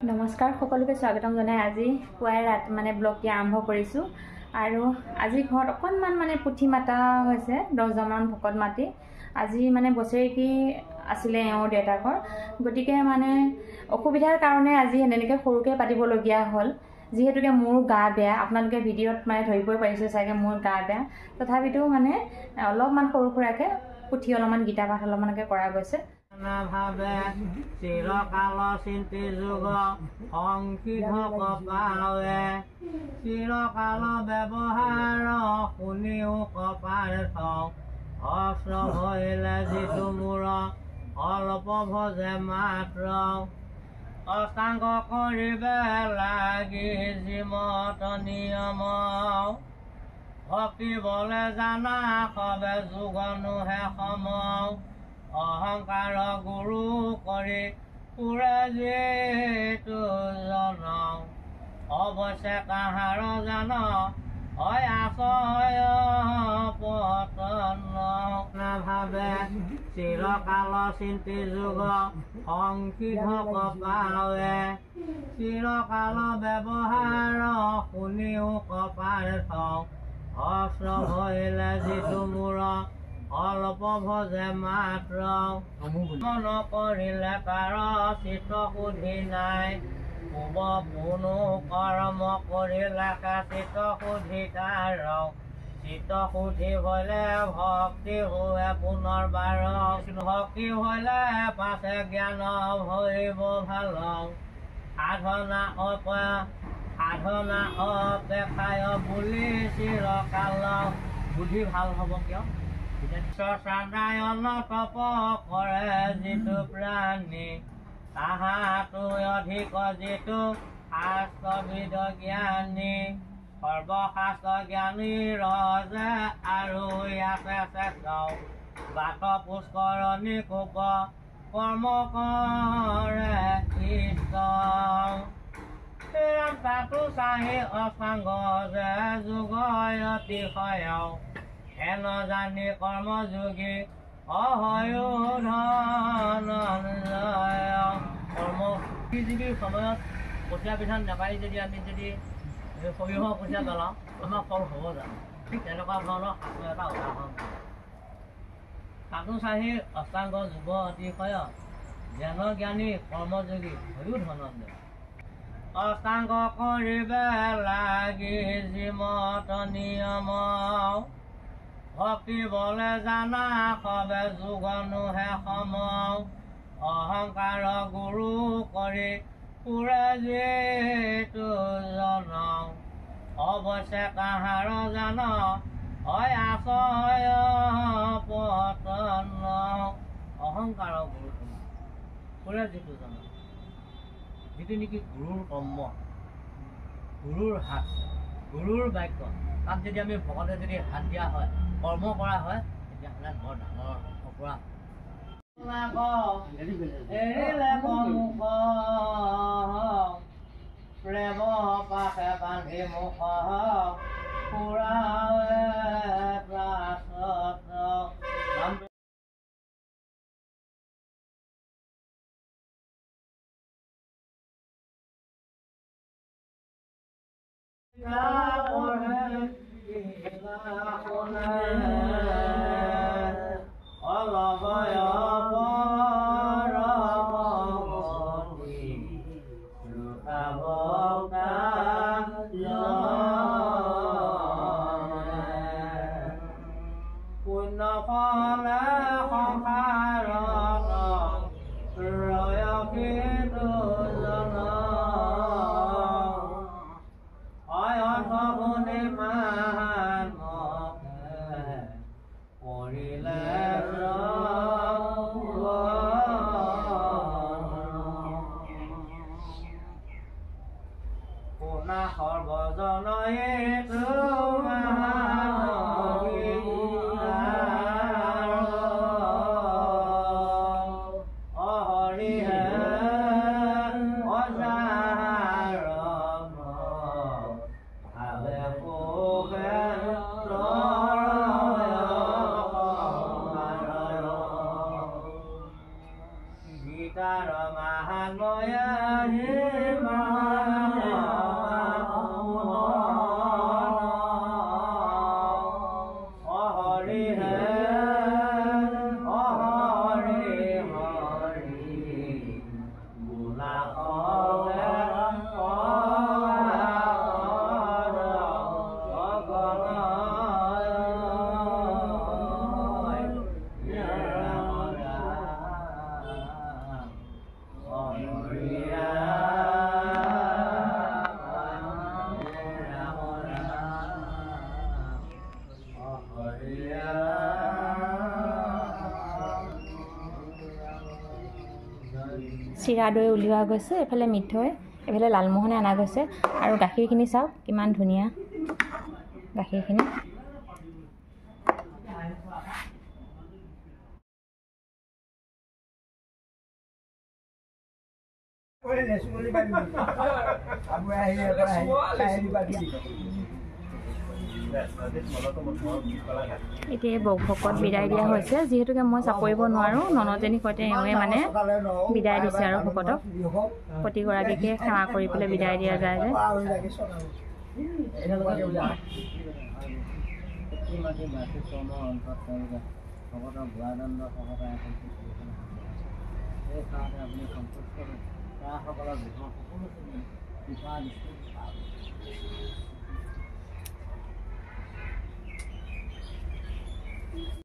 নমস্কাৰ সকলোকে স্বাগতম জনাই আজি পুৱাই ৰাত মানে ব্লগটি আৰম্ভ কৰিছোঁ আৰু আজি ঘৰত অকণমান মানে পুঠি মাতা হৈছে 10জনমান ভকত মাতি আজি মানে বছৰেকী আছিলে এওঁৰ দেউতাকৰ গতিকে মানে অসুবিধাৰ কাৰণে আজি এনেকৈ সৰুকৈ পাতিবলগীয়া হ'ল যিহেতুকে মোৰ গা বেয়া আপোনালোকে ভিডিঅ'ত মানে ধৰিবই পাৰিছে চাগে মোৰ গা বেয়া তথাপিতো মানে অলপমান সৰু সুৰাকৈ পুথি অলপমান গীতা পাঠ অলপমানকৈ কৰা গৈছে ভাবে চিৰকাল চিন্তি যুগ সংকীৰ্ণ কপাৱে চিৰকাল ব্যৱহাৰ শুনিও কপাল থওঁ অস্ত্ৰ হৈলে যিটো মূৰ অলপ ভজে মাত্ৰ অষ্টাংগ কৰিবে লাগি যিমত নিয়ম ভক্তি বলে জানা সবে যুগনুহে সময় অহংকাৰ গুৰু কৰি পুৰে যিটো জন অৱশ্যে কাহাৰ জান হয় আশয় পতন নাভাবে চিৰকাল চিন্তি যুগ সংকীৰ্ণ কপাৱে চিৰকাল ব্যৱহাৰ শুনিও কপাল থওঁ অস্ত্ৰ হৈলে যিটো মূৰ অলপ ভজে মাত্ৰ মন কৰিলে কাৰ চিত্ত শুদ্ধি নাই শুভ কোনো কৰ্ম কৰিলে চিত্ত শুদ্ধি তাৰ চিত্ত শুদ্ধি হলে ভক্তি হোৱে পুনৰবাৰ ভক্তি হলে পাছে জ্ঞান ভৰিব ভাল সাধনা অপেক্ষায় বুলি চিৰকাল বুদ্ধি ভাল হ'ব কিয় নাৰায়ণ তপ কৰে যিটো প্ৰাণী তাহাতো অধিক যিটো শাস্ত্ৰবিদ জ্ঞানী সৰ্বশাস্ত্ৰ জ্ঞানী ৰজে আৰু আছে শ্ৰেষ্ঠ বাট পুষ্কৰণী কোপ কৰ্ম কৰে ইষ্ট তাতো চাহি অষ্টাংগ যে যুগ অতিশয় হেন জানি কৰ্মযোগী অহয়ো ধনঞ্জয় কৰ্মজীৱীৰ সময়ত কঠীয়া বিধান নাপাই যদি আমি যদি সৰিয়হৰ কঠীয়া জ্বলাওঁ আমাৰ ফল হ'ব জানো ঠিক তেনেকুৱা ধৰণৰ শাস্ত্ৰ এটা উদাহৰণ তাতো চাহি অষ্টাংগ যুগ অতিশয় জ্ঞান জ্ঞানী কৰ্মযোগী হয়ো ধনঞ্জয় অষ্টাংগ কৰিবে লাগি যিমত নিয়ম ভক্তি বলে জানা সবে যুগনুহে সময় অহংকাৰ গুৰু কৰি পুৰে যিটো জন অৱশ্যে কাহাৰ জান হয় আশয় পতন অহংকাৰ গুৰু পুৰে যিটো জন যিটো নেকি গুৰুৰ কৰ্ম গুৰুৰ হাত গুৰুৰ বাক্য তাত যদি আমি ভকতে যদি হাত দিয়া হয় কৰ্ম কৰা হয় তেতিয়াহ'লে বৰ ডাঙৰ অপৰাধ প্ৰেম পাশে বান্ধি মুখ পুণ্য ফলে সংসাৰত ৰয়সিত জন শুনি মান কৰিলে শুনা সৰ্বজনয়ে Gita Rama Hanmoya চিৰা দৈ উলিওৱা গৈছে, এফালে মিঠৈ, এফালে লালমোহনে অনা গৈছে। আৰু গাখীৰখিনি চাওক কিমান ধুনীয়া গাখীৰখিনি। এতিয়া ভকত বিদায় দিয়া হৈছে, যিহেতুকে মই চাপৰিব নোৱাৰোঁ। ননদজনীৰ সৈতে এওঁৱে মানে বিদায় দিছে আৰু ভকতক প্ৰতিগৰাকীকে সেৱা কৰি পেলাই বিদায় দিয়া যায় যে। সকলৰ